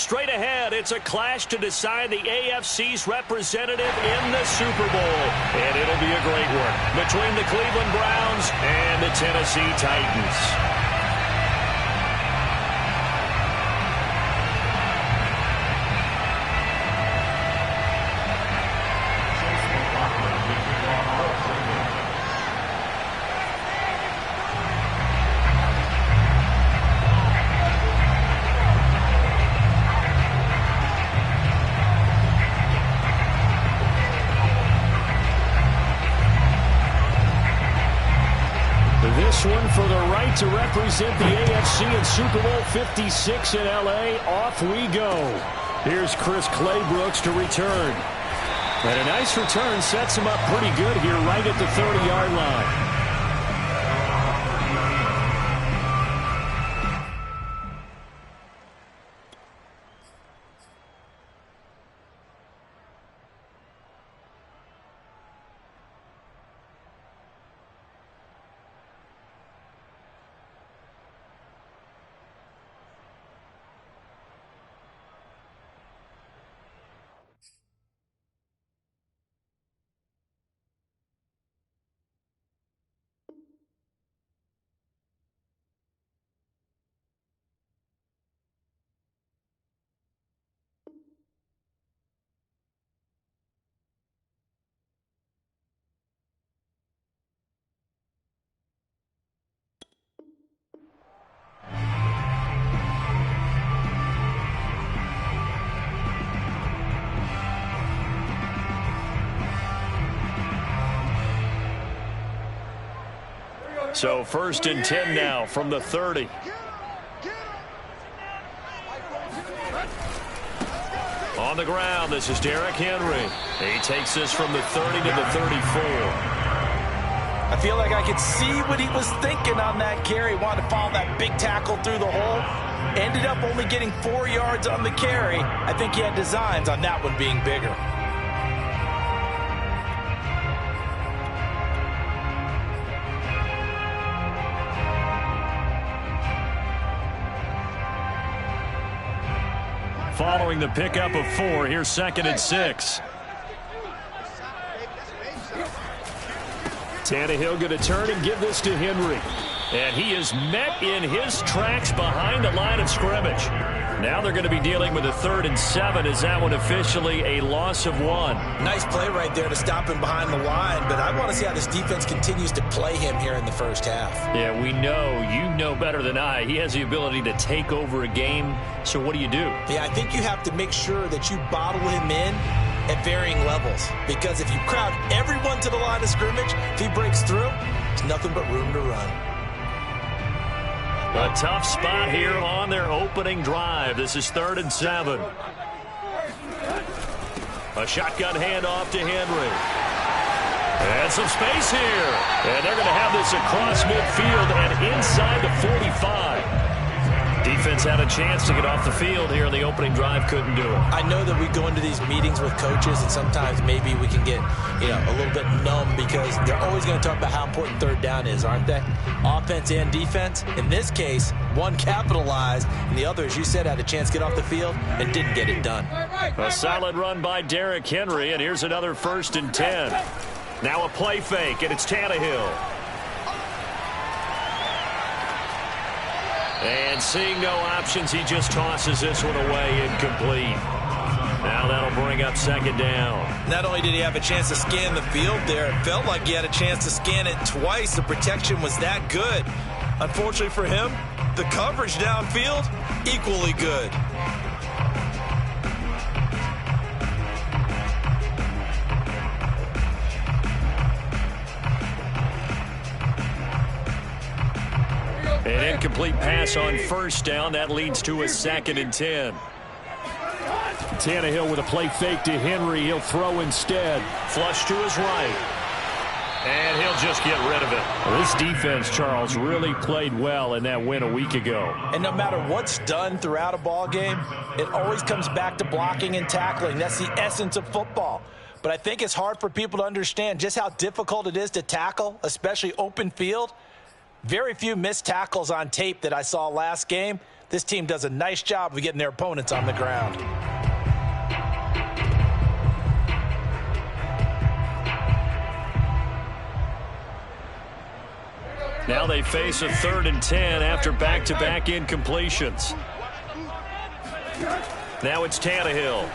Straight ahead, it's a clash to decide the AFC's representative in the Super Bowl. And it'll be a great one between the Cleveland Browns and the Tennessee Titans. This one for the right to represent the AFC in Super Bowl 56 in L.A. Off we go. Here's Chris Claybrooks to return. And a nice return sets him up pretty good here right at the 30-yard line. So 1st and 10 now from the 30. On the ground, this is Derrick Henry. He takes this from the 30 to the 34. I feel like I could see what he was thinking on that carry. Wanted to follow that big tackle through the hole. Ended up only getting 4 yards on the carry. I think he had designs on that one being bigger. Following the pickup of 4, here's 2nd and 6. Tannehill going to turn and give this to Henry. And he is met in his tracks behind the line of scrimmage. Now they're going to be dealing with a 3rd and 7. Is that one officially a loss of 1? Nice play right there to stop him behind the line, but I want to see how this defense continues to play him here in the first half. Yeah, we know, you know better than I, he has the ability to take over a game. So what do? Yeah, I think you have to make sure that you bottle him in at varying levels, because if you crowd everyone to the line of scrimmage, if he breaks through, there's nothing but room to run. A tough spot here on their opening drive. This is 3rd and 7. A shotgun handoff to Henry. And some space here. And they're going to have this across midfield and inside the 45. Defense had a chance to get off the field here in the opening drive. Couldn't do it. I know that we go into these meetings with coaches, and sometimes maybe we can get, a little bit numb because they're always going to talk about how important 3rd down is, aren't they? Offense and defense. In this case, one capitalized, and the other, as you said, had a chance to get off the field and didn't get it done. A solid run by Derrick Henry, and here's another 1st and 10. Now a play fake, and it's Tannehill. And seeing no options, he just tosses this one away, incomplete. Now that'll bring up 2nd down. Not only did he have a chance to scan the field there, it felt like he had a chance to scan it twice. The protection was that good. Unfortunately for him, the coverage downfield, equally good. An incomplete pass on 1st down. That leads to a 2nd and 10. Tannehill with a play fake to Henry. He'll throw instead. Flush to his right. And he'll just get rid of it. Well, this defense, Charles, really played well in that win a week ago. And no matter what's done throughout a ball game, it always comes back to blocking and tackling. That's the essence of football. But I think it's hard for people to understand just how difficult it is to tackle, especially open field. Very few missed tackles on tape that I saw last game. This team does a nice job of getting their opponents on the ground. Now they face a 3rd and 10 after back-to-back incompletions. Now it's Tannehill.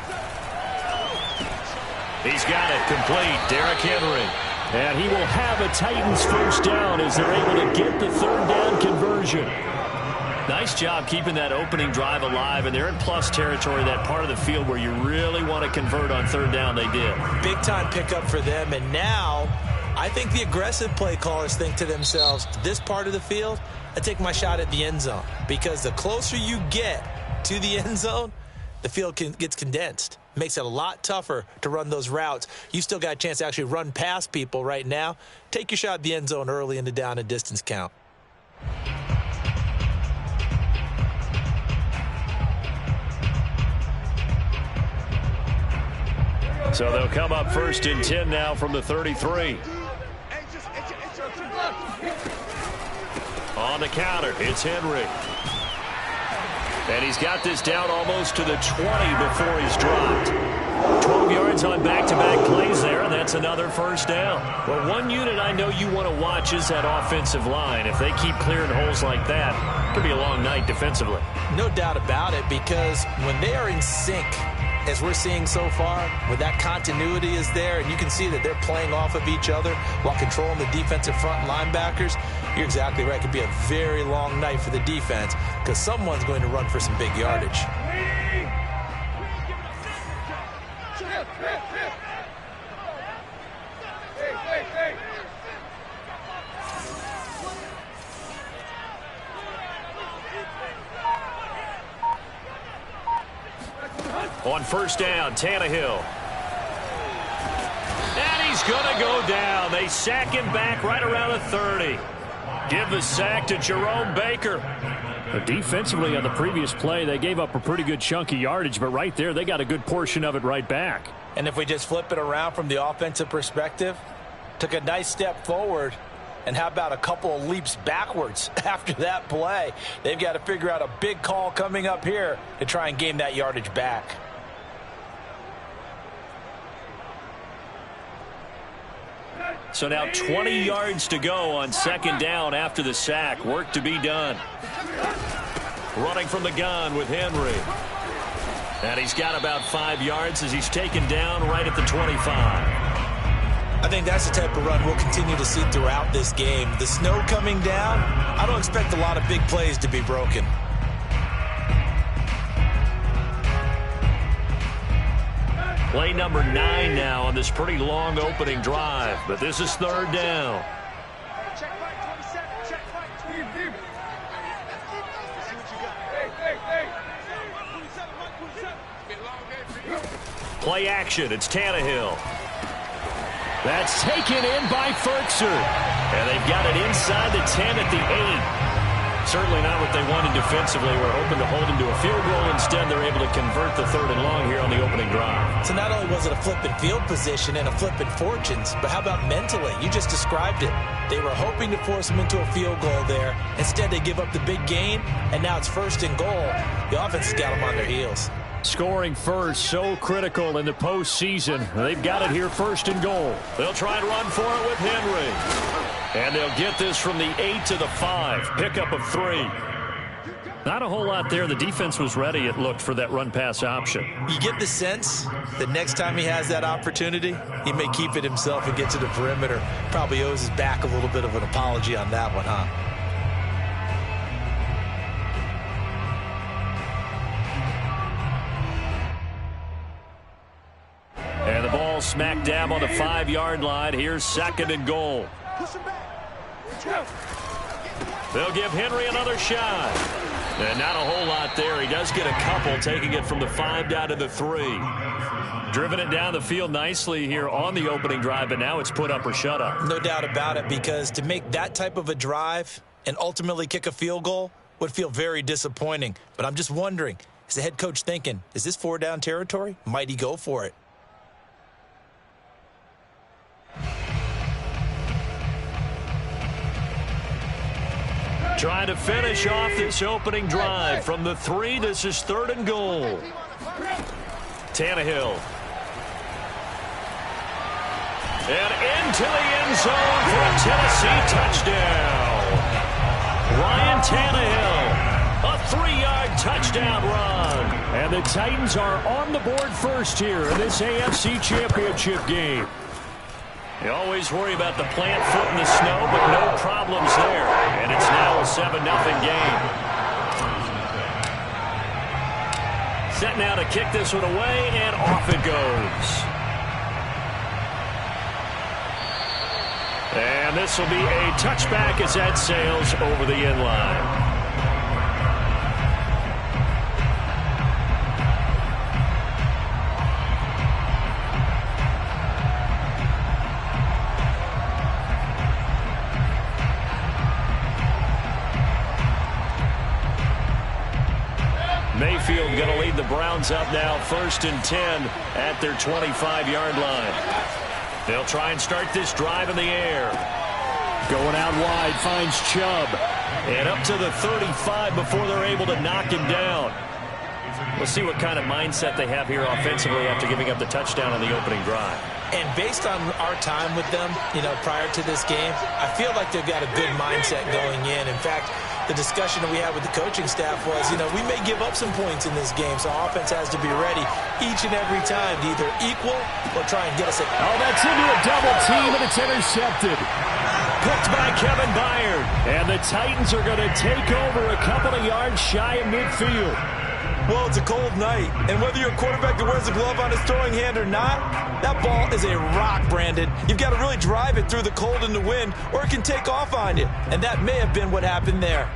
He's got it complete. Derrick Henry. And he will have a Titans first down as they're able to get the 3rd down conversion. Nice job keeping that opening drive alive, and they're in plus territory, that part of the field where you really want to convert on 3rd down. They did. Big-time pickup for them, and now I think the aggressive play callers think to themselves, this part of the field, I take my shot at the end zone, because the closer you get to the end zone, the field gets condensed. Makes it a lot tougher to run those routes. You still got a chance to actually run past people right now. Take your shot at the end zone early in the down and distance count. So they'll come up 1st and 10 now from the 33. On the counter, it's Henry. And he's got this down almost to the 20 before he's dropped. 12 yards on back-to-back plays there, and that's another first down. Well, one unit I know you want to watch is that offensive line. If they keep clearing holes like that, it could be a long night defensively. No doubt about it, because when they are in sync, as we're seeing so far, when that continuity is there, and you can see that they're playing off of each other while controlling the defensive front linebackers, you're exactly right. It could be a very long night for the defense because someone's going to run for some big yardage. On first down, Tannehill. And he's going to go down. They sack him back right around the 30. Give the sack to Jerome Baker. Defensively on the previous play, they gave up a pretty good chunk of yardage, but right there, they got a good portion of it right back. And if we just flip it around from the offensive perspective, took a nice step forward, and how about a couple of leaps backwards after that play? They've got to figure out a big call coming up here to try and gain that yardage back. So now 20 yards to go on 2nd down after the sack. Work to be done. Running from the gun with Henry. And he's got about 5 yards as he's taken down right at the 25. I think that's the type of run we'll continue to see throughout this game. The snow coming down, I don't expect a lot of big plays to be broken. Play number 9 now on this pretty long opening drive, but this is 3rd down. Play action, it's Tannehill. That's taken in by Ferkser. And they've got it inside the 10 at the 8. Certainly not what they wanted defensively. We're hoping to hold him to a field goal. Instead, they're able to convert the 3rd and long here on the opening drive. So not only was it a flipping field position and a flipping fortunes, but how about mentally? You just described it. They were hoping to force him into a field goal there. Instead, they give up the big gain, and now it's 1st and goal. The offense has got them on their heels. Scoring first, so critical in the postseason. They've got it here, 1st and goal. They'll try and run for it with Henry. And they'll get this from the 8 to the 5. Pickup of 3. Not a whole lot there. The defense was ready, it looked, for that run-pass option. You get the sense that next time he has that opportunity, he may keep it himself and get to the perimeter. Probably owes his back a little bit of an apology on that one, huh? And the ball smack dab on the 5-yard line. Here's 2nd and goal. They'll give Henry another shot. And not a whole lot there. He does get a couple, taking it from the 5 down to the 3. Driven it down the field nicely here on the opening drive, but now it's put up or shut up. No doubt about it, because to make that type of a drive and ultimately kick a field goal would feel very disappointing. But I'm just wondering, is the head coach thinking, is this 4-down territory? Might he go for it? Trying to finish off this opening drive from the 3. This is 3rd and goal. Tannehill. And into the end zone for a Tennessee touchdown. Ryan Tannehill. A 3-yard touchdown run. And the Titans are on the board first here in this AFC Championship game. You always worry about the plant foot in the snow, but no problems there. And it's now a 7-0 game. Set now to kick this one away, and off it goes. And this will be a touchback as that sails over the end line. Mayfield going to lead the Browns up now, 1st and 10 at their 25-yard line. They'll try and start this drive in the air. Going out wide, finds Chubb. And up to the 35 before they're able to knock him down. We'll see what kind of mindset they have here offensively after giving up the touchdown on the opening drive. And based on our time with them, prior to this game, I feel like they've got a good mindset going in. In fact, the discussion that we had with the coaching staff was, we may give up some points in this game, so offense has to be ready each and every time to either equal or try and get us a... Oh, that's into a double team, and it's intercepted. Picked by Kevin Byard. And the Titans are going to take over a couple of yards shy of midfield. Well, it's a cold night, and whether you're a quarterback that wears a glove on his throwing hand or not, that ball is a rock, Brandon. You've got to really drive it through the cold and the wind, or it can take off on you. And that may have been what happened there.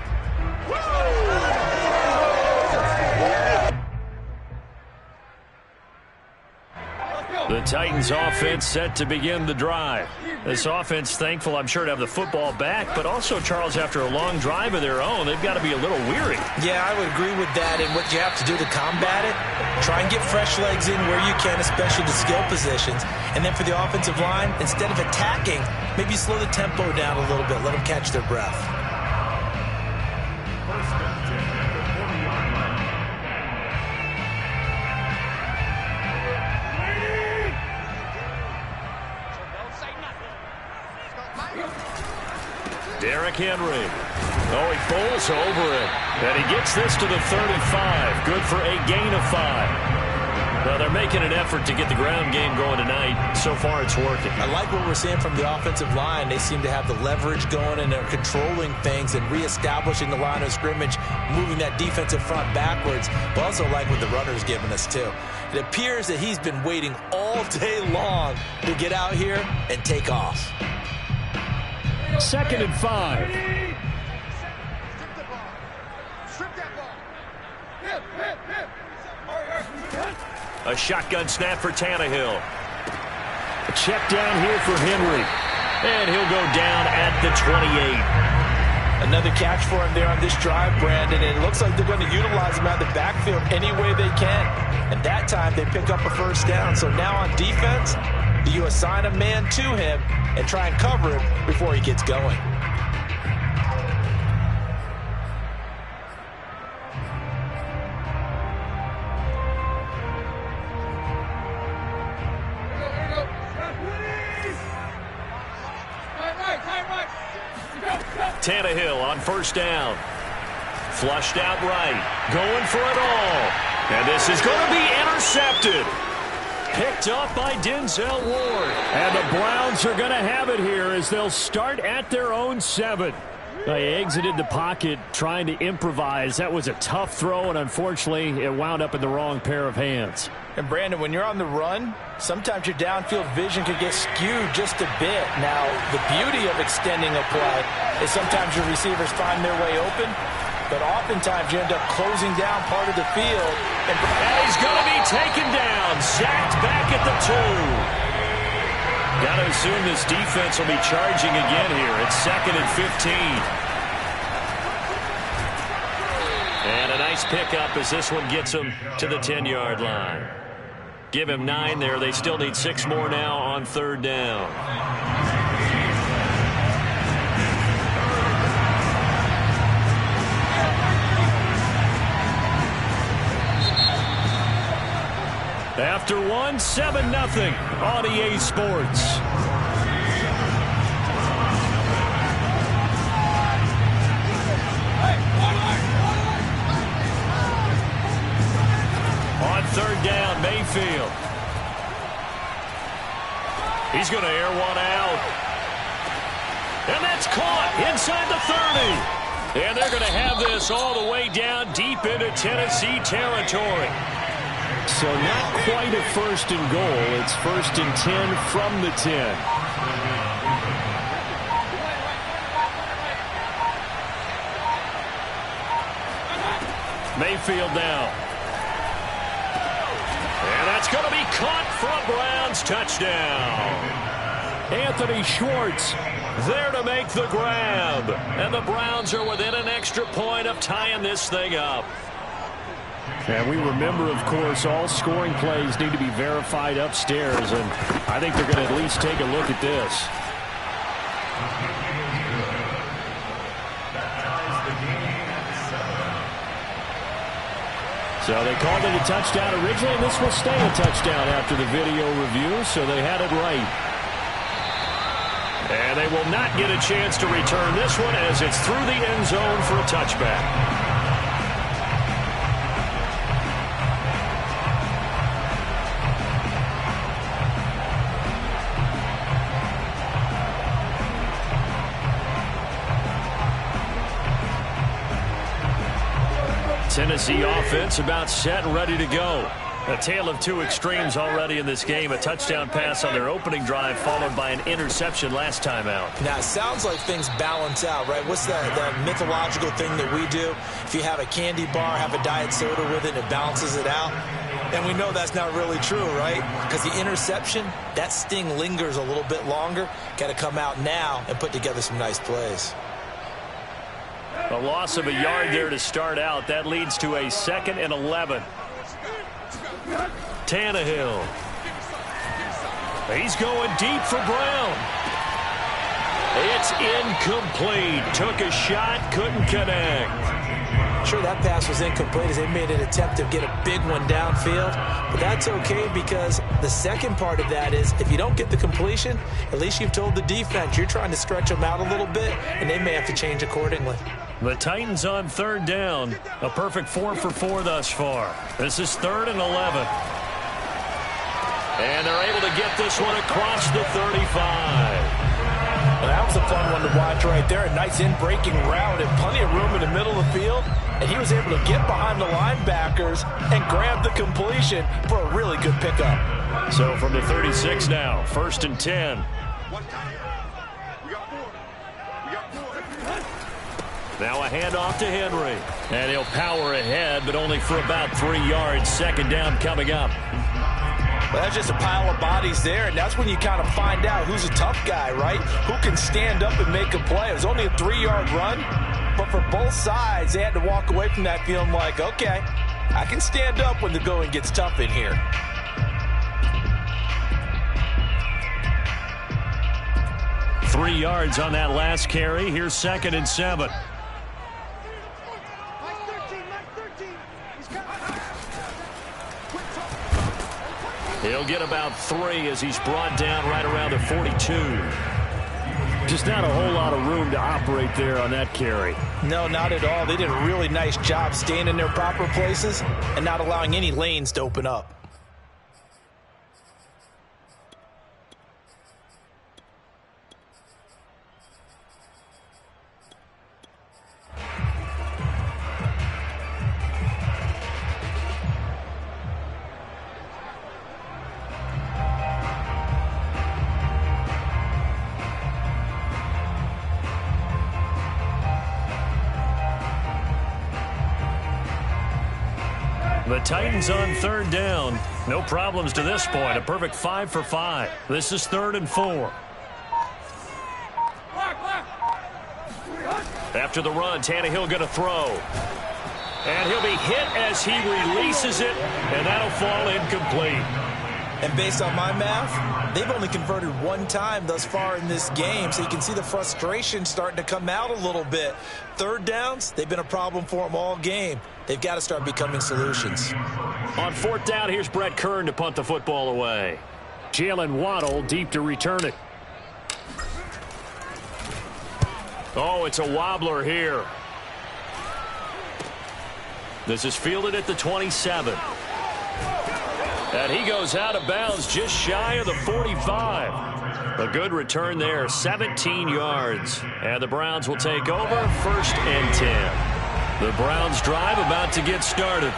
The Titans offense set to begin the drive. This offense thankful, I'm sure, to have the football back, but also, Charles, after a long drive of their own, they've got to be a little weary. Yeah, I would agree with that, and what you have to do to combat it, try and get fresh legs in where you can, especially the skill positions. And then for the offensive line, instead of attacking, maybe slow the tempo down a little bit, let them catch their breath. Derrick Henry. Oh, he falls over it. And he gets this to the 35. Good for a gain of 5. Well, they're making an effort to get the ground game going tonight. So far, it's working. I like what we're seeing from the offensive line. They seem to have the leverage going, and they're controlling things and reestablishing the line of scrimmage, moving that defensive front backwards. But also like what the runner's giving us, too. It appears that he's been waiting all day long to get out here and take off. 2nd and 5. A shotgun snap for Tannehill. A check down here for Henry. And he'll go down at the 28. Another catch for him there on this drive, Brandon. And it looks like they're going to utilize him out of the backfield any way they can. And that time they pick up a 1st down. So now on defense, do you assign a man to him and try and cover him before he gets going? Tannehill on 1st down. Flushed out right. Going for it all. And this is going to be intercepted. Picked up by Denzel Ward. And the Browns are going to have it here as they'll start at their own 7. They exited the pocket trying to improvise. That was a tough throw, and unfortunately, it wound up in the wrong pair of hands. And, Brandon, when you're on the run, sometimes your downfield vision could get skewed just a bit. Now, the beauty of extending a play is sometimes your receivers find their way open, but oftentimes you end up closing down part of the field. And he's going to be taken down, sacked back at the 2. Got to assume this defense will be charging again here. It's 2nd and 15. And a nice pickup as this one gets them to the 10-yard line. Give him 9 there. They still need 6 more now on 3rd down. After one, 7-0 on EA Sports. On third down, Mayfield. He's going to air one out. And that's caught inside the 30. And they're going to have this all the way down deep into Tennessee territory. So not quite a first and goal. It's first and 10 from the 10. Mayfield now. And that's going to be caught for a Browns touchdown. Anthony Schwartz there to make the grab. And the Browns are within an extra point of tying this thing up. And we remember, of course, all scoring plays need to be verified upstairs. And I think they're going to at least take a look at this. So they called it a touchdown originally, and this will stay a touchdown after the video review, so they had it right. And they will not get a chance to return this one as it's through the end zone for a touchback. Tennessee offense about set and ready to go. A tale of two extremes already in this game. A touchdown pass on their opening drive followed by an interception last time out. Now, it sounds like things balance out, right? What's that mythological thing that we do? If you have a candy bar, have a diet soda with it, it balances it out. And we know that's not really true, right? Because the interception, that sting lingers a little bit longer. Got to come out now and put together some nice plays. A loss of a yard there to start out. That leads to a 2nd and 11. Tannehill. He's going deep for Brown. It's incomplete. Took a shot, couldn't connect. Sure, that pass was incomplete as they made an attempt to get a big one downfield. But that's okay because the second part of that is if you don't get the completion, at least you've told the defense you're trying to stretch them out a little bit, and they may have to change accordingly. The Titans on third down. A perfect 4 for 4 thus far. This is 3rd and 11. And they're able to get this one across the 35. Well, that was a fun one to watch right there. A nice in-breaking route and plenty of room in the middle of the field. And he was able to get behind the linebackers and grab the completion for a really good pickup. So from the 36 now, 1st and 10. Now a handoff to Henry. And he'll power ahead, but only for about 3 yards. 2nd down coming up. Well, that's just a pile of bodies there, and that's when you kind of find out who's a tough guy, right? Who can stand up and make a play. It was only a 3-yard run, but for both sides, they had to walk away from that feeling like, okay, I can stand up when the going gets tough in here. Three yards on that last carry. Here's 2nd and 7. He'll get about 3 as he's brought down right around the 42. Just not a whole lot of room to operate there on that carry. No, not at all. They did a really nice job staying in their proper places and not allowing any lanes to open up. The Titans on third down. No problems to this point. A perfect 5 for 5. This is 3rd and 4. After the run, Tannehill going to throw. And he'll be hit as he releases it, and that'll fall incomplete. And based on my math, they've only converted one time thus far in this game, so you can see the frustration starting to come out a little bit. Third downs, they've been a problem for them all game. They've got to start becoming solutions. On fourth down, here's Brett Kern to punt the football away. Jalen Waddle deep to return it. Oh, it's a wobbler here. This is fielded at the 27. And he goes out of bounds just shy of the 45. A good return there, 17 yards. And the Browns will take over, 1st and 10. The Browns drive about to get started.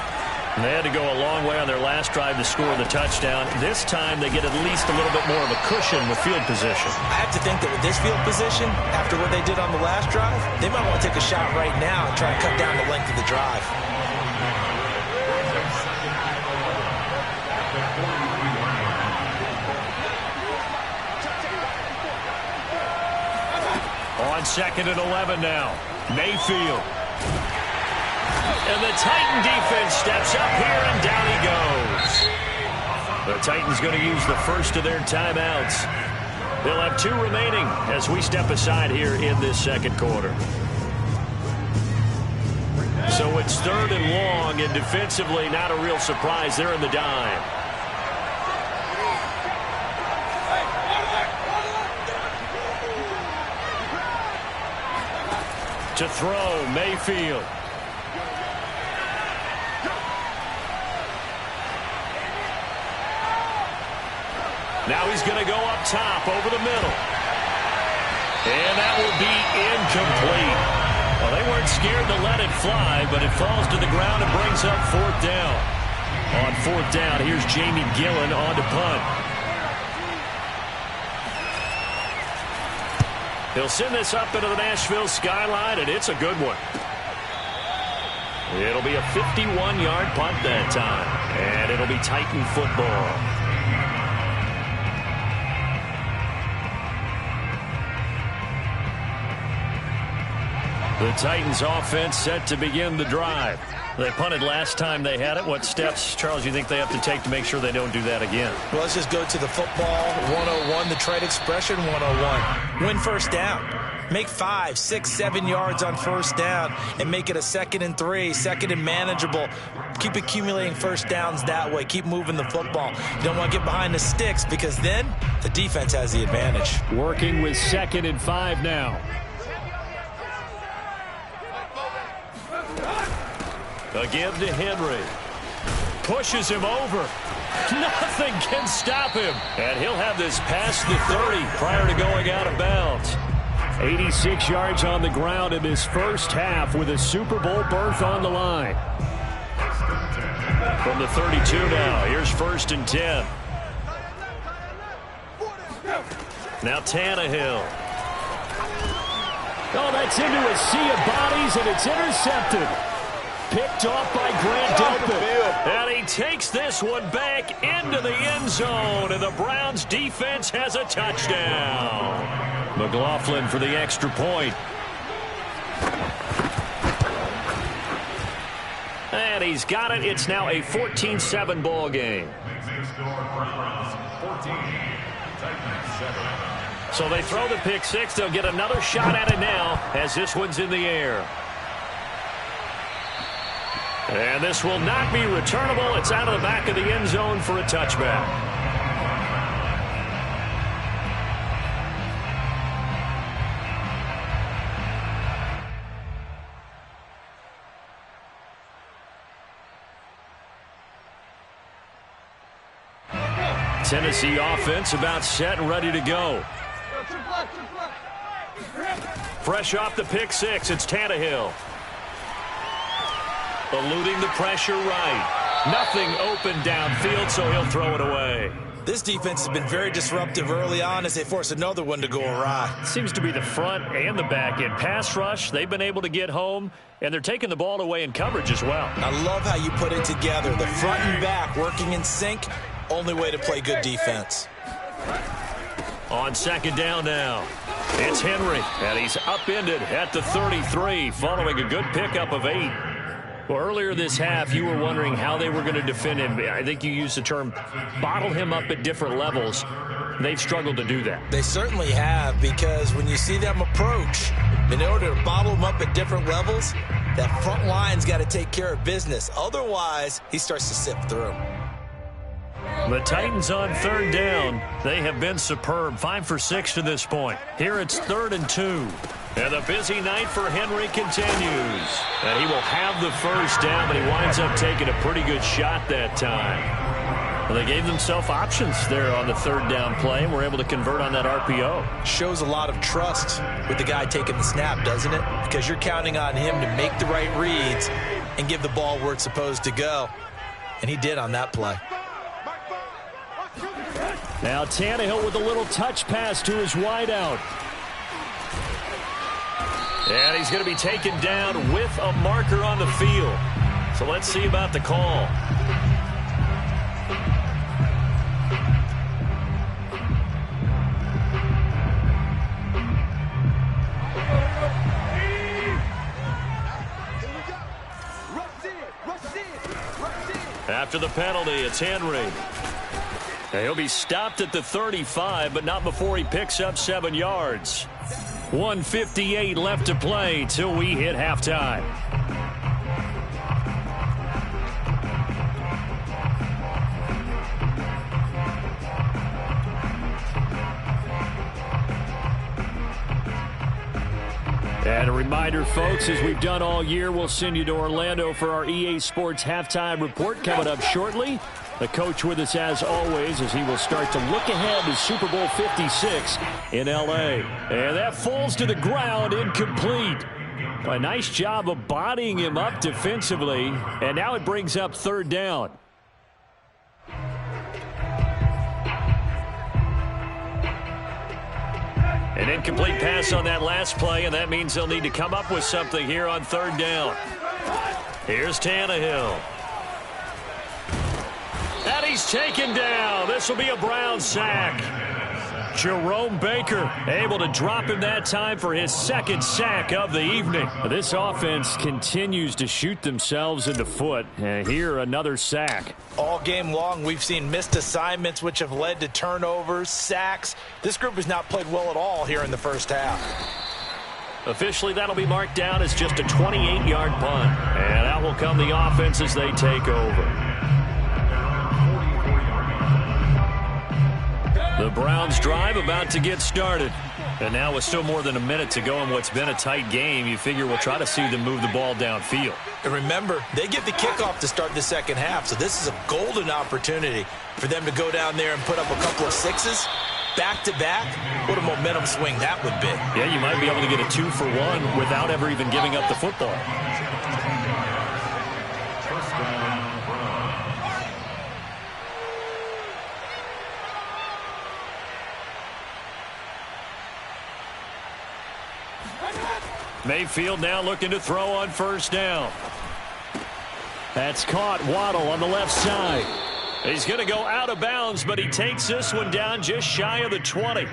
And they had to go a long way on their last drive to score the touchdown. This time they get at least a little bit more of a cushion with field position. I have to think that with this field position, after what they did on the last drive, they might want to take a shot right now and try and cut down the length of the drive. On 2nd and 11 now. Mayfield. And the Titan defense steps up here, and down he goes. The Titans going to use the first of their timeouts. They'll have 2 remaining as we step aside here in this second quarter. So it's 3rd and long, and defensively not a real surprise. They're in the dime. To throw, Mayfield. Now he's going to go up top over the middle. And that will be incomplete. Well, they weren't scared to let it fly, but it falls to the ground and brings up 4th down. On 4th down, here's Jamie Gillen on to punt. He'll send this up into the Nashville skyline, and it's a good one. It'll be a 51-yard punt that time, and it'll be Titan football. The Titans offense set to begin the drive. They punted last time they had it. What steps, Charles, you think they have to take to make sure they don't do that again? Well, let's just go to the football 101, the trade expression 101. Win first down. Make 5, 6, 7 yards on first down and make it a 2nd and 3, 2nd and manageable. Keep accumulating first downs that way. Keep moving the football. You don't want to get behind the sticks because then the defense has the advantage. Working with 2nd and 5 now. Again to Henry. Pushes him over. Nothing can stop him. And he'll have this past the 30 prior to going out of bounds. 86 yards on the ground in this first half with a Super Bowl berth on the line. From the 32 now, here's 1st and 10. Now Tannehill. Oh, that's into a sea of bodies, and it's intercepted. Picked off by Grant Delpit. And he takes this one back into the end zone, and the Browns defense has a touchdown. McLaughlin for the extra point. And he's got it. It's now a 14-7 ball game. So they throw the pick six. They'll get another shot at it now as this one's in the air. And this will not be returnable. It's out of the back of the end zone for a touchback. Tennessee offense about set and ready to go. Fresh off the pick six, it's Tannehill. Eluding the pressure right. Nothing open downfield, so he'll throw it away. This defense has been very disruptive early on as they force another one to go awry. Seems to be the front and the back end. Pass rush, they've been able to get home, and they're taking the ball away in coverage as well. I love how you put it together. The front and back working in sync. Only way to play good defense. On second down now, it's Henry, and he's upended at the 33 following a good pickup of 8. Well, earlier this half, you were wondering how they were going to defend him. I think you used the term bottle him up at different levels. They've struggled to do that. They certainly have, because when you see them approach, in order to bottle him up at different levels, that front line's got to take care of business. Otherwise, he starts to sift through. The Titans on third down. They have been superb. 5 for 6 to this point. Here it's 3rd and 2. And the busy night for Henry continues. And he will have the first down, but he winds up taking a pretty good shot that time. Well, they gave themselves options there on the 3rd down play and were able to convert on that RPO. Shows a lot of trust with the guy taking the snap, doesn't it? Because you're counting on him to make the right reads and give the ball where it's supposed to go. And he did on that play. Now Tannehill with a little touch pass to his wideout. And he's going to be taken down with a marker on the field. So let's see about the call. After the penalty, it's Henry. Now he'll be stopped at the 35, but not before he picks up 7 yards. 1:58 left to play till we hit halftime. And a reminder, folks, as we've done all year, we'll send you to Orlando for our EA Sports halftime report coming up shortly. The coach with us as always as he will start to look ahead to Super Bowl 56 in L.A. And that falls to the ground, incomplete. A nice job of bodying him up defensively. And now it brings up 3rd down. An incomplete pass on that last play, and that means they'll need to come up with something here on 3rd down. Here's Tannehill. And he's taken down. This will be a Brown sack. Jerome Baker able to drop him that time for his 2nd sack of the evening. This offense continues to shoot themselves in the foot. And here, another sack. All game long, we've seen missed assignments, which have led to turnovers, sacks. This group has not played well at all here in the first half. Officially, that'll be marked down as just a 28-yard punt. And out will come the offense as they take over. The Browns drive about to get started. And now with still more than a minute to go in what's been a tight game, you figure we'll try to see them move the ball downfield. And remember, they get the kickoff to start the second half, so this is a golden opportunity for them to go down there and put up a couple of 6s back-to-back. What a momentum swing that would be. Yeah, you might be able to get a 2-for-1 without ever even giving up the football. Mayfield now looking to throw on 1st down. That's caught. Waddle on the left side. He's going to go out of bounds, but he takes this one down just shy of the 20.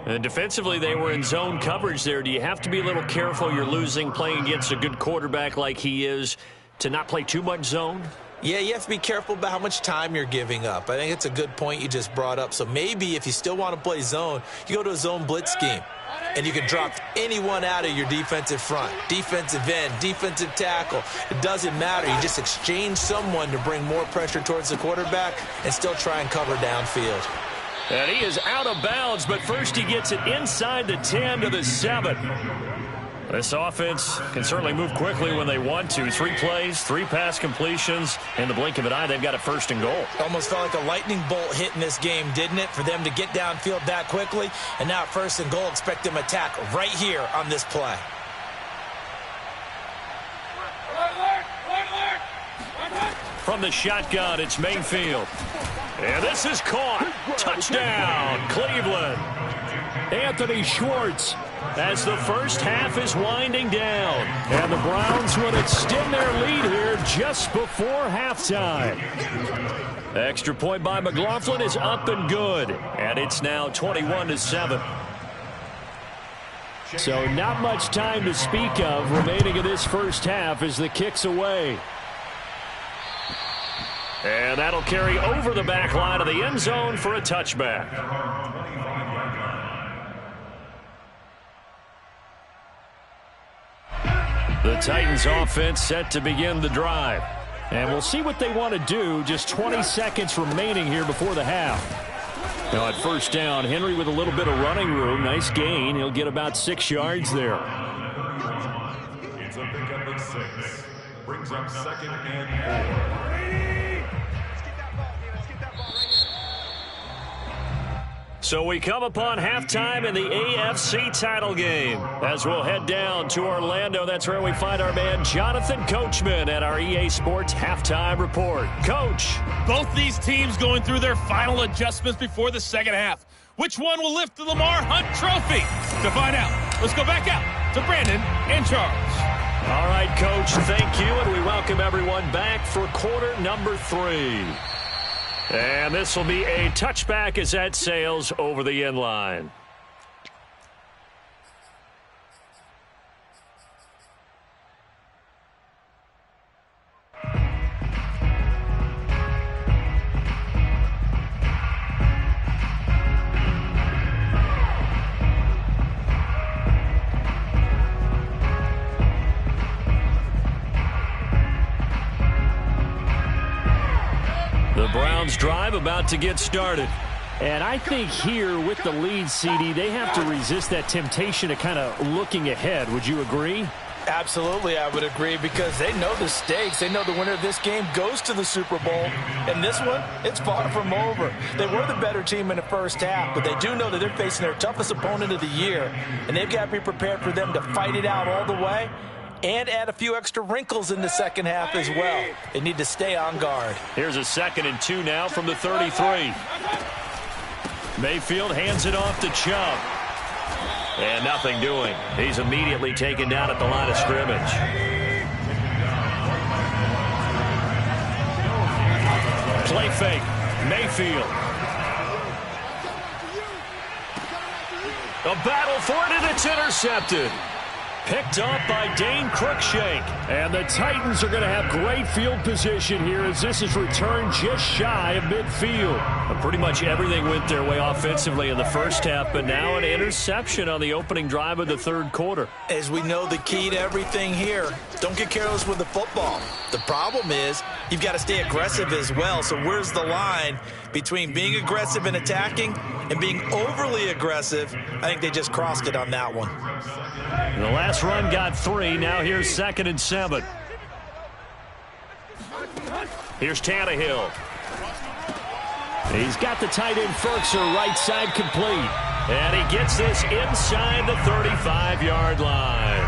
And defensively, they were in zone coverage there. Do you have to be a little careful? You're losing playing against a good quarterback like he is to not play too much zone? Yeah, you have to be careful about how much time you're giving up. I think it's a good point you just brought up. So maybe if you still want to play zone, you go to a zone blitz scheme. And you can drop anyone out of your defensive front, defensive end, defensive tackle. It doesn't matter. You just exchange someone to bring more pressure towards the quarterback and still try and cover downfield. And he is out of bounds, but first he gets it inside the 10 to the 7. This offense can certainly move quickly when they want to. 3 plays, 3 pass completions. In the blink of an eye, they've got a 1st and goal. Almost felt like a lightning bolt hit in this game, didn't it? For them to get downfield that quickly. And now 1st and goal, expect them to attack right here on this play. From the shotgun, it's Mayfield. And this is caught. Touchdown, Cleveland. Anthony Schwartz. As the first half is winding down. And the Browns would extend their lead here just before halftime. Extra point by McLaughlin is up and good. And it's now 21-7. So not much time to speak of remaining in this first half as the kick's away. And that'll carry over the back line of the end zone for a touchback. The Titans offense set to begin the drive. And we'll see what they want to do. Just 20 seconds remaining here before the half. Now at first down, Henry with a little bit of running room. Nice gain. He'll get about 6 yards there. It's a pickup of 6. Brings up 2nd and 4. So we come upon halftime in the AFC title game. As we'll head down to Orlando, that's where we find our man Jonathan Coachman at our EA Sports Halftime Report. Coach. Both these teams going through their final adjustments before the second half. Which one will lift the Lamar Hunt Trophy? To find out, let's go back out to Brandon and Charles. All right, Coach, thank you, and we welcome everyone back for quarter number 3. And this will be a touchback as that sails over the end line. The Browns drive about to get started. And I think here with the lead, CD, they have to resist that temptation of kind of looking ahead. Would you agree? Absolutely, I would agree, because they know the stakes. They know the winner of this game goes to the Super Bowl. And this one, it's far from over. They were the better team in the first half, but they do know that they're facing their toughest opponent of the year. And they've got to be prepared for them to fight it out all the way and add a few extra wrinkles in the second half as well. They need to stay on guard. Here's a 2nd and 2 now from the 33. Mayfield hands it off to Chubb. And nothing doing. He's immediately taken down at the line of scrimmage. Play fake. Mayfield. A battle for it, and it's intercepted. Picked up by Dane Cruikshank. And the Titans are going to have great field position here as this is returned just shy of midfield. Pretty much everything went their way offensively in the first half, but now an interception on the opening drive of the third quarter. As we know, the key to everything here, don't get careless with the football. The problem is you've got to stay aggressive as well. So where's the line between being aggressive and attacking and being overly aggressive? I think they just crossed it on that one. The last run got 3. Now here's 2nd and 7. Here's Tannehill. He's got the tight end Ferkser right side complete. And he gets this inside the 35-yard line.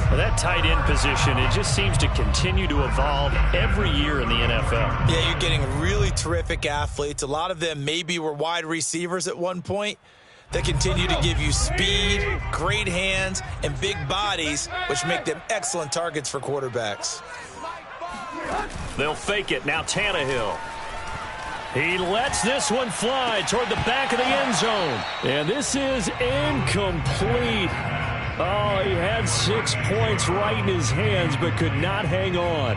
Well, that tight end position, it just seems to continue to evolve every year in the NFL. Yeah, you're getting really terrific athletes. A lot of them maybe were wide receivers at one point. They continue to give you speed, great hands, and big bodies, which make them excellent targets for quarterbacks. They'll fake it. Now Tannehill. He lets this one fly toward the back of the end zone. And this is incomplete. Oh, he had 6 points right in his hands, but could not hang on.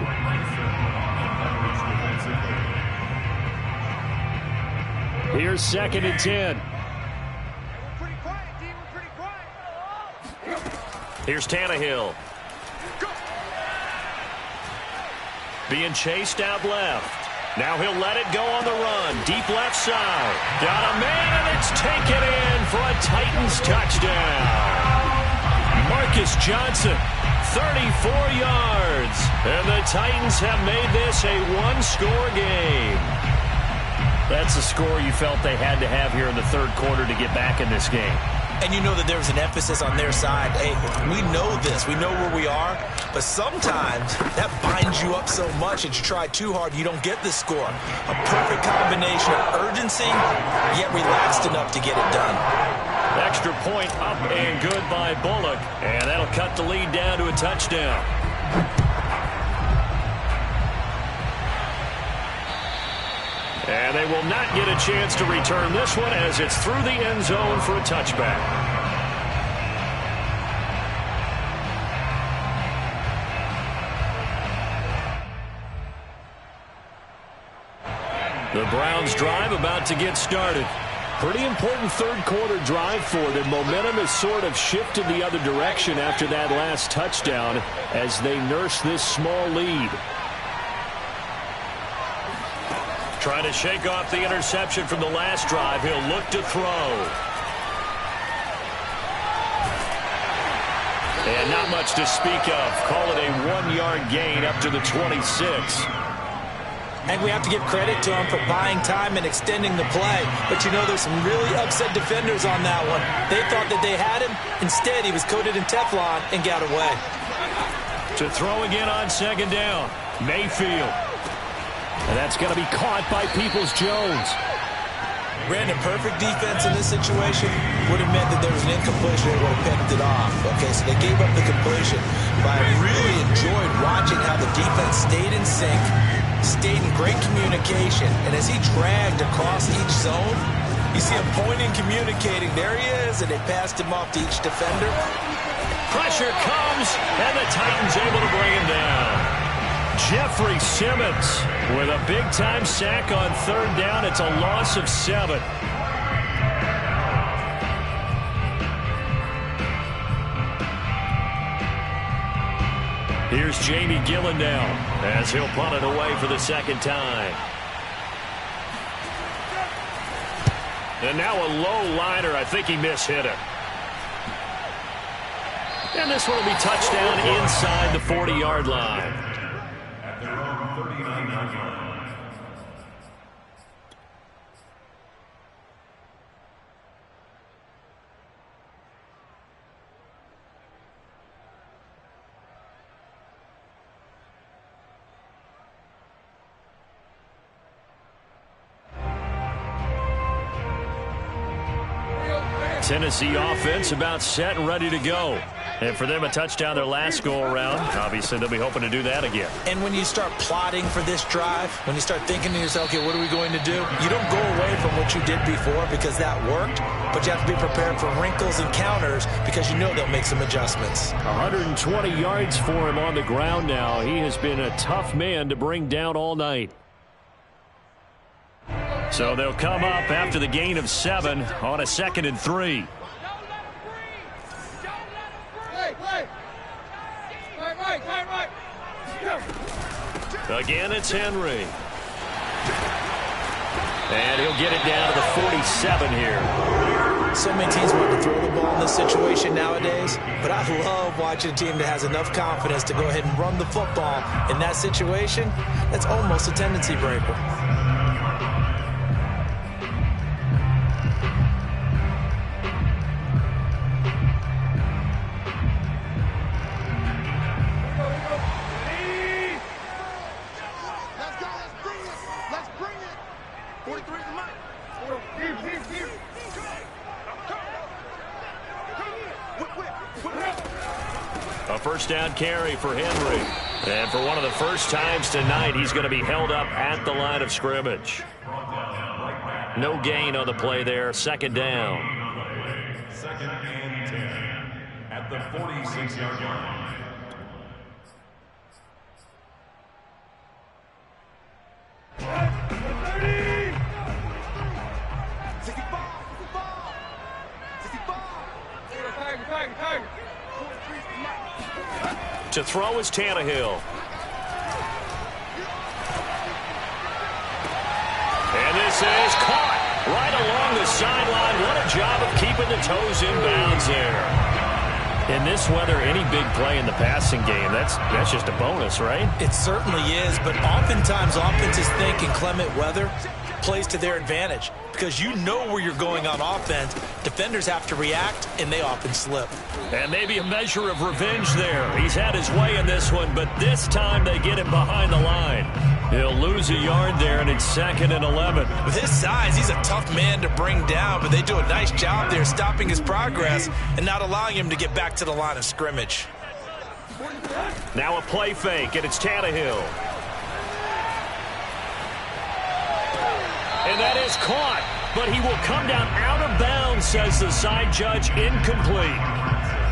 Here's 2nd and 10. Here's Tannehill. Being chased out left. Now he'll let it go on the run. Deep left side. Got a man, and it's taken in for a Titans touchdown. Marcus Johnson, 34 yards. And the Titans have made this a one-score game. That's a score you felt they had to have here in the third quarter to get back in this game. And you know that there was an emphasis on their side. Hey, we know this. We know where we are. But sometimes that binds you up so much that you try too hard, you don't get the score. A perfect combination of urgency, yet relaxed enough to get it done. Extra point up and good by Bullock. And that'll cut the lead down to a touchdown. And they will not get a chance to return this one as it's through the end zone for a touchback. The Browns drive about to get started. Pretty important third-quarter drive for them. Momentum has sort of shifted the other direction after that last touchdown as they nurse this small lead. Trying to shake off the interception from the last drive. He'll look to throw. And not much to speak of. Call it a 1-yard gain up to the 26. And we have to give credit to him for buying time and extending the play. But, you know, there's some really upset defenders on that one. They thought that they had him. Instead, he was coated in Teflon and got away. To throw again on second down. Mayfield. And that's going to be caught by Peoples-Jones. Brandon, perfect defense in this situation would have meant that there was an incompletion and would have picked it off. Okay, so they gave up the completion. But I really enjoyed watching how the defense stayed in sync, stayed in great communication, and as he dragged across each zone, you see him pointing, communicating. There he is, and they passed him off to each defender. Pressure comes, and the Titans able to bring him down. Jeffrey Simmons with a big-time sack on third down. It's a loss of 7. Here's Jamie Gillen now as he'll punt it away for the second time. And now a low liner. I think he mishit it. And this one will be touchdown inside the 40-yard line. At their own 39-yard line. Tennessee offense about set and ready to go. And for them, a touchdown their last go-around. Obviously, they'll be hoping to do that again. And when you start plotting for this drive, when you start thinking to yourself, okay, what are we going to do? You don't go away from what you did before because that worked, but you have to be prepared for wrinkles and counters because you know they'll make some adjustments. 120 yards for him on the ground now. He has been a tough man to bring down all night. So they'll come up after the gain of 7 on a 2nd and 3. Again, it's Henry. And he'll get it down to the 47 here. So many teams want to throw the ball in this situation nowadays, but I love watching a team that has enough confidence to go ahead and run the football. In that situation, that's almost a tendency breaker. A first down carry for Henry. And for one of the first times tonight, he's going to be held up at the line of scrimmage. No gain on the play there. 2nd down. 2nd and 10 at the 46-yard line. To throw is Tannehill. And this is caught right along the sideline. What a job of keeping the toes in bounds there. In this weather, any big play in the passing game, that's just a bonus, right? It certainly is, but oftentimes offenses think inclement weather plays to their advantage because you know where you're going on offense. Defenders have to react, and they often slip. And maybe a measure of revenge there. He's had his way in this one, but this time they get him behind the line. He'll lose a yard there, and it's 2nd and 11. With his size, he's a tough man to bring down, but they do a nice job there stopping his progress and not allowing him to get back to the line of scrimmage. Now a play fake, and it's Tannehill. And that is caught, but he will come down out of bounds, says the side judge, incomplete.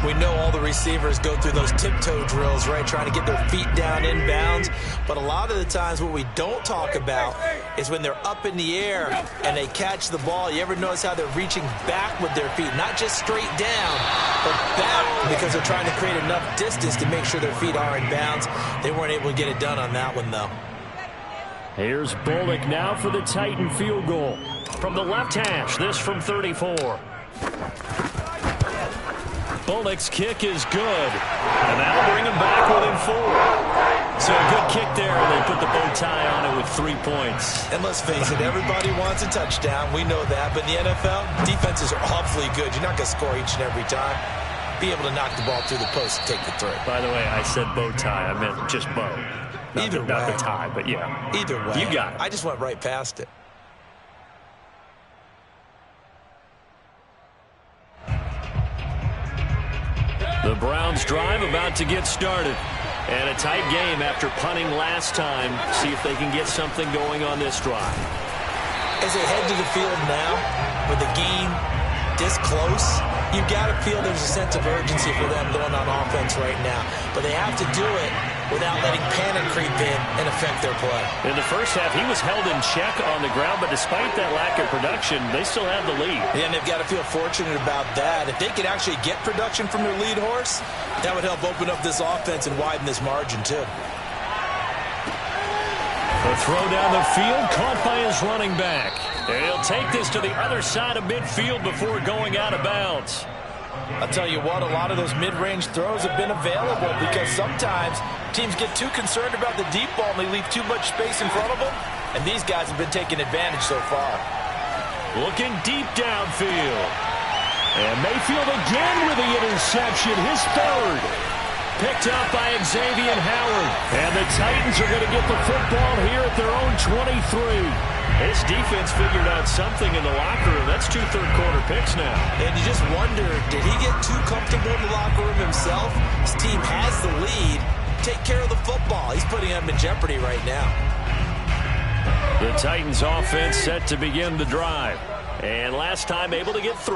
We know all the receivers go through those tiptoe drills, right, trying to get their feet down inbounds. But a lot of the times what we don't talk about is when they're up in the air and they catch the ball. You ever notice how they're reaching back with their feet? Not just straight down, but back, because they're trying to create enough distance to make sure their feet are in bounds. They weren't able to get it done on that one, though. Here's Bullock now for the Titan field goal. From the left hash, this from 34. Bullock's kick is good. And that'll bring him back within 4. So a good kick there, and they put the bow tie on it with 3 points. And let's face it, everybody wants a touchdown. We know that. But in the NFL, defenses are awfully good. You're not going to score each and every time. Be able to knock the ball through the post and take the throw. By the way, I said bow tie. I meant just bow. Not the tie, but yeah. Either way. You got it. I just went right past it. The Browns drive about to get started. And a tight game after punting last time. See if they can get something going on this drive. As they head to the field now, with the game this close, you've got to feel there's a sense of urgency for them going on offense right now. But they have to do it without letting panic creep in and affect their play. In the first half, he was held in check on the ground, but despite that lack of production, they still have the lead. Yeah, and they've got to feel fortunate about that. If they could actually get production from their lead horse, that would help open up this offense and widen this margin, too. The throw down the field, caught by his running back. And he'll take this to the other side of midfield before going out of bounds. I'll tell you what, a lot of those mid-range throws have been available because sometimes teams get too concerned about the deep ball and they leave too much space in front of them. And these guys have been taking advantage so far. Looking deep downfield. And Mayfield again with the interception, his third. Picked up by Xavier Howard. And the Titans are going to get the football here at their own 23. This defense figured out something in the locker room. That's 2 third-quarter picks now. And you just wonder, did he get too comfortable in the locker room himself? His team has the lead. Take care of the football. He's putting them in jeopardy right now. The Titans offense set to begin the drive. And last time able to get 3.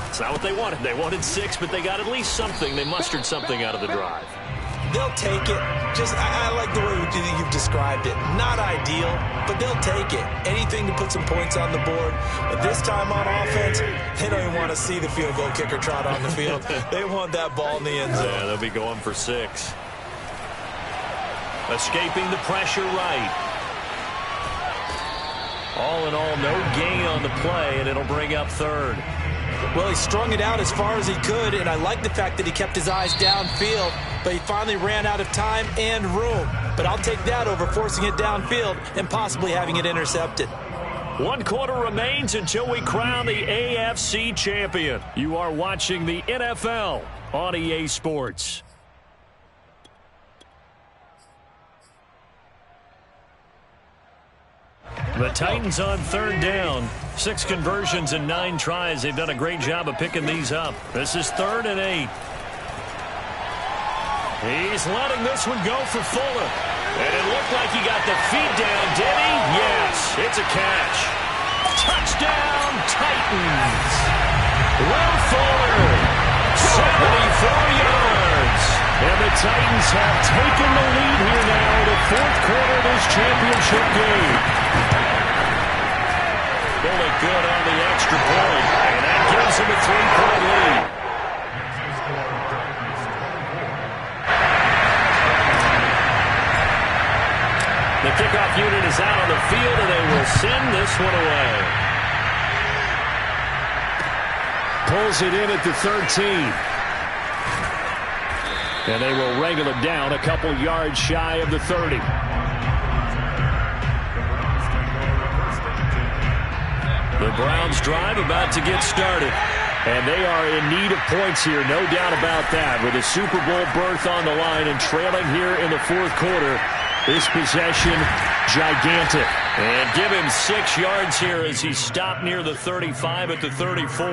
It's not what they wanted. They wanted 6, but they got at least something. They mustered something out of the drive. They'll take it. I like the way you've described it. Not ideal, but they'll take it. Anything to put some points on the board. But this time on offense, they don't even want to see the field goal kicker trot on the field. They want that ball in the end zone. Yeah, they'll be going for 6. Escaping the pressure right. All in all, no gain on the play, and it'll bring up 3rd. Well, he strung it out as far as he could, and I like the fact that he kept his eyes downfield, but he finally ran out of time and room. But I'll take that over forcing it downfield and possibly having it intercepted. 1 quarter remains until we crown the AFC champion. You are watching the NFL on EA Sports. The Titans on 3rd down. 6 conversions and 9 tries. They've done a great job of picking these up. This is 3rd and 8. He's letting this one go for Fuller. And it looked like he got the feet down, did he? Yes, it's a catch. Touchdown, Titans. Will Fuller, 74 yards. And the Titans have taken the lead here now in the 4th quarter of this championship game. Bullock good on the extra point, and that gives him a 3-point lead. The kickoff unit is out on the field, and they will send this one away. Pulls it in at the 13. And they will wrangle it down a couple yards shy of the 30. The Browns drive about to get started. And they are in need of points here, no doubt about that. With a Super Bowl berth on the line and trailing here in the 4th quarter. This possession, gigantic. And give him 6 yards here as he stopped near the 35 at the 34.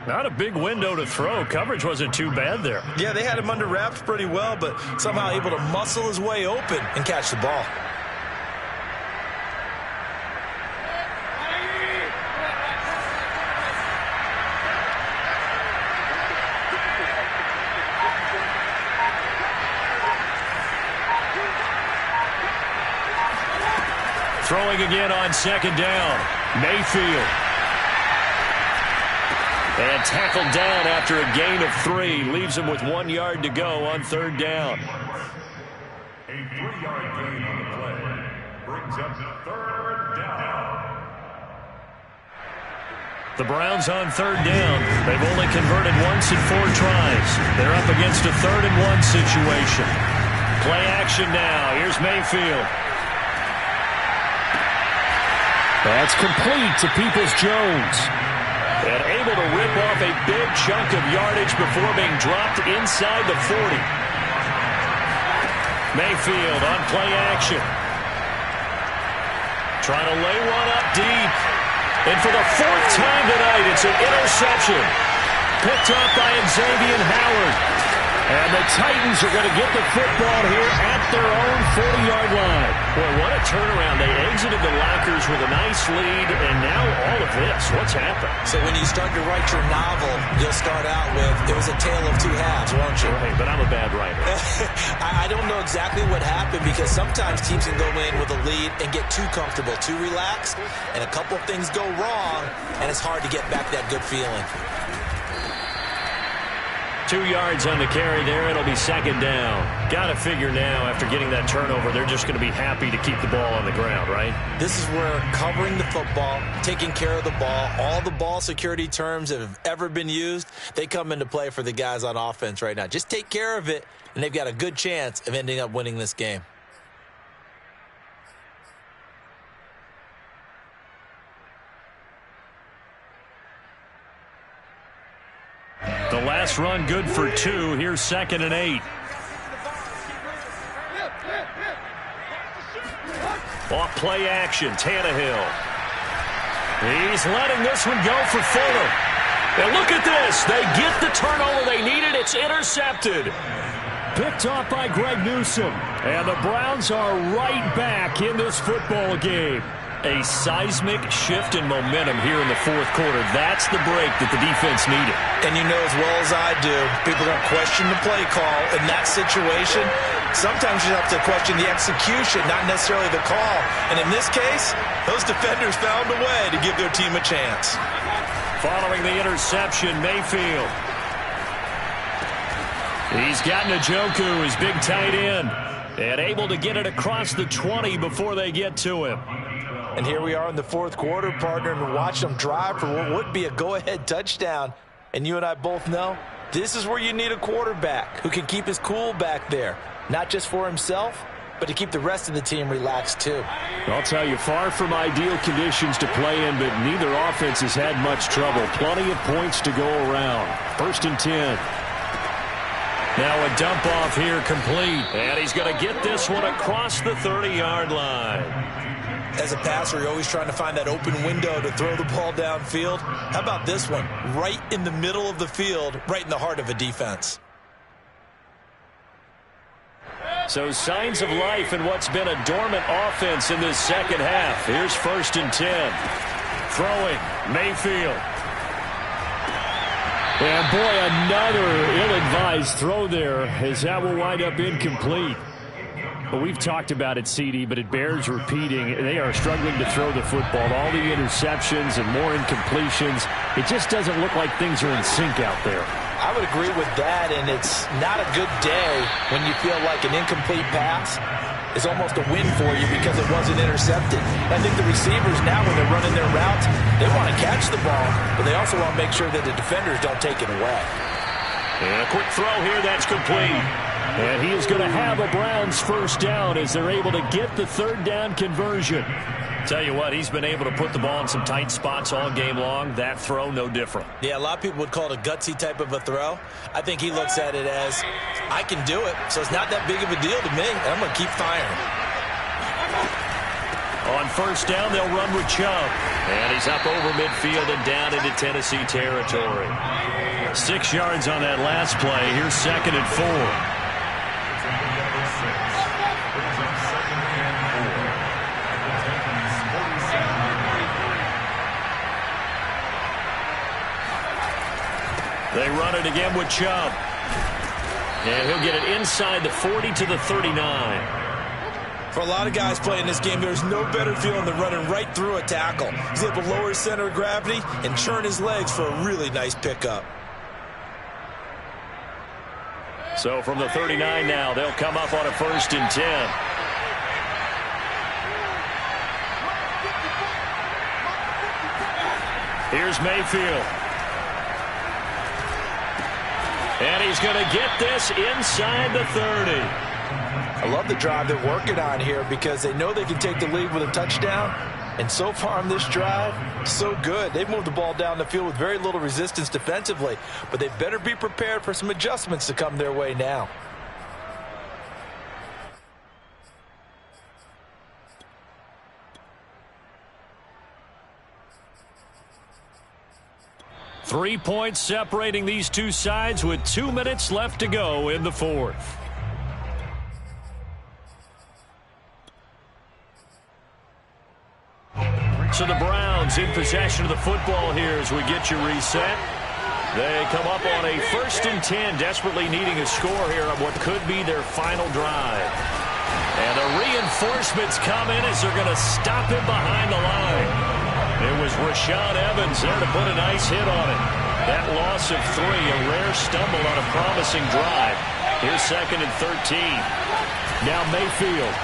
Not a big window to throw. Coverage wasn't too bad there. Yeah, they had him under wraps pretty well, but somehow able to muscle his way open and catch the ball. Throwing again on second down. Mayfield. And tackled down after a gain of 3. Leaves him with 1 yard to go on third down. A 3-yard gain on the play brings up third down. The Browns on third down. They've only converted once in 4 tries. They're up against a 3rd and 1 situation. Play action now. Here's Mayfield. That's complete to Peoples-Jones. And able to rip off a big chunk of yardage before being dropped inside the 40. Mayfield on play action. Trying to lay one up deep. And for the 4th time tonight, it's an interception. Picked up by Xavier Howard. And the Titans are going to get the football here at their own 40-yard line. Boy, what a turnaround. They exited the lockers with a nice lead, and now all of this. What's happened? So when you start to write your novel, you'll start out with, it was a tale of 2 halves, won't you? Right, but I'm a bad writer. I don't know exactly what happened, because sometimes teams can go in with a lead and get too comfortable, too relaxed, and a couple of things go wrong, and it's hard to get back that good feeling. 2 yards on the carry there. It'll be second down. Got to figure now, after getting that turnover, they're just going to be happy to keep the ball on the ground, right? This is where covering the football, taking care of the ball, all the ball security terms that have ever been used, they come into play for the guys on offense right now. Just take care of it, and they've got a good chance of ending up winning this game. The last run good for 2. Here's 2nd and 8. Off play action, Tannehill. He's letting this one go for Fuller. And look at this. They get the turnover they needed. It's intercepted. Picked off by Greg Newsome. And the Browns are right back in this football game. A seismic shift in momentum here in the 4th quarter. That's the break that the defense needed. And you know as well as I do, people are going to question the play call in that situation. Sometimes you have to question the execution, not necessarily the call. And in this case, those defenders found a way to give their team a chance. Following the interception, Mayfield. He's got Njoku, his big tight end, and able to get it across the 20 before they get to him. And here we are in the 4th quarter, partner, and watch them drive for what would be a go-ahead touchdown. And you and I both know this is where you need a quarterback who can keep his cool back there, not just for himself, but to keep the rest of the team relaxed too. I'll tell you, far from ideal conditions to play in, but neither offense has had much trouble. Plenty of points to go around. 1st and 10. Now a dump off here complete. And he's going to get this one across the 30-yard line. As a passer, you're always trying to find that open window to throw the ball downfield. How about this one? Right in the middle of the field, right in the heart of a defense. So signs of life in what's been a dormant offense in this 2nd half. Here's 1st and 10. Throwing, Mayfield. And boy, another ill-advised throw there, as that will wind up incomplete. Well, we've talked about it, CD, but it bears repeating. They are struggling to throw the football. All the interceptions and more incompletions. It just doesn't look like things are in sync out there. I would agree with that, and it's not a good day when you feel like an incomplete pass is almost a win for you because it wasn't intercepted. I think the receivers now, when they're running their routes, they want to catch the ball, but they also want to make sure that the defenders don't take it away. And a quick throw here, that's complete. And he is going to have a Browns 1st down as they're able to get the 3rd down conversion. Tell you what, he's been able to put the ball in some tight spots all game long. That throw, no different. Yeah, a lot of people would call it a gutsy type of a throw. I think he looks at it as, I can do it, so it's not that big of a deal to me, and I'm going to keep firing. On 1st down, they'll run with Chubb. And he's up over midfield and down into Tennessee territory. 6 yards on that last play. Here's 2nd and 4. They run it again with Chubb. And he'll get it inside the 40 to the 39. For a lot of guys playing this game, there's no better feeling than running right through a tackle. He's able to lower his center of gravity and churn his legs for a really nice pickup. So from the 39 now, they'll come up on a 1st and 10. Here's Mayfield. And he's going to get this inside the 30. I love the drive they're working on here because they know they can take the lead with a touchdown. And so far on this drive, so good. They've moved the ball down the field with very little resistance defensively, but they better be prepared for some adjustments to come their way now. Three points separating these two sides with 2 minutes left to go in the 4th. So the Browns in possession of the football here as we get you reset. They come up on a 1st and 10, desperately needing a score here on what could be their final drive. And the reinforcements come in as they're going to stop him behind the line. It was Rashaan Evans there to put a nice hit on it. That loss of 3, a rare stumble on a promising drive. Here's 2nd and 13. Now Mayfield.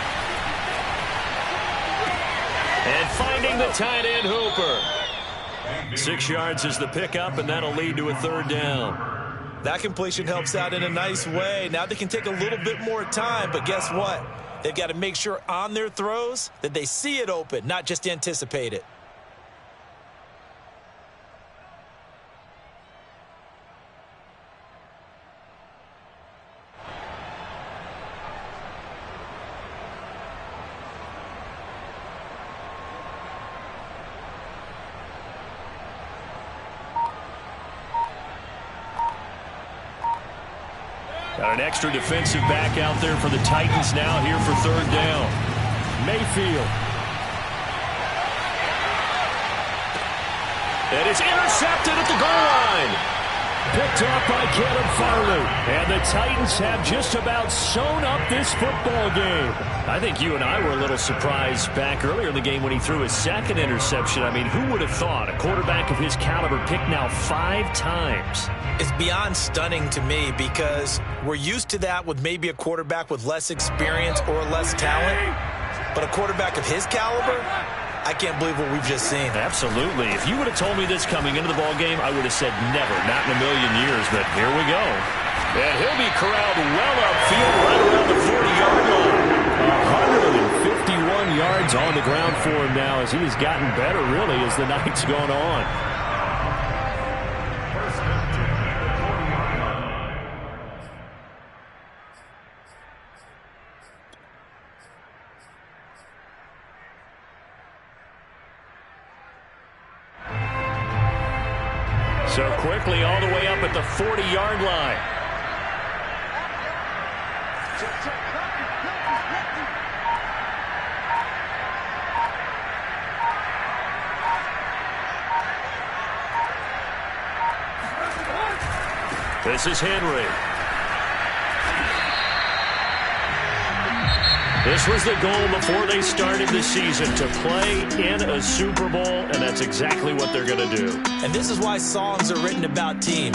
And finding the tight end Hooper. 6 yards is the pickup, and that'll lead to a 3rd down. That completion helps out in a nice way. Now they can take a little bit more time, but guess what? They've got to make sure on their throws that they see it open, not just anticipate it. Got an extra defensive back out there for the Titans now here for 3rd down. Mayfield. It is intercepted at the goal line. Picked off by Caleb Farley. And the Titans have just about sewn up this football game. I think you and I were a little surprised back earlier in the game when he threw his 2nd interception. I mean, who would have thought a quarterback of his caliber picked now 5 times? It's beyond stunning to me because we're used to that with maybe a quarterback with less experience or less talent. But a quarterback of his caliber, I can't believe what we've just seen. Absolutely. If you would have told me this coming into the ball game, I would have said never, not in a million years. But here we go. And he'll be corralled well upfield right around the 40-yard line. 151 yards on the ground for him now as he has gotten better, really, as the night's gone on. So quickly all the way up at the 40-yard line. This is Henry. This was the goal before they started the season, to play in a Super Bowl, and that's exactly what they're going to do. And this is why songs are written about teams.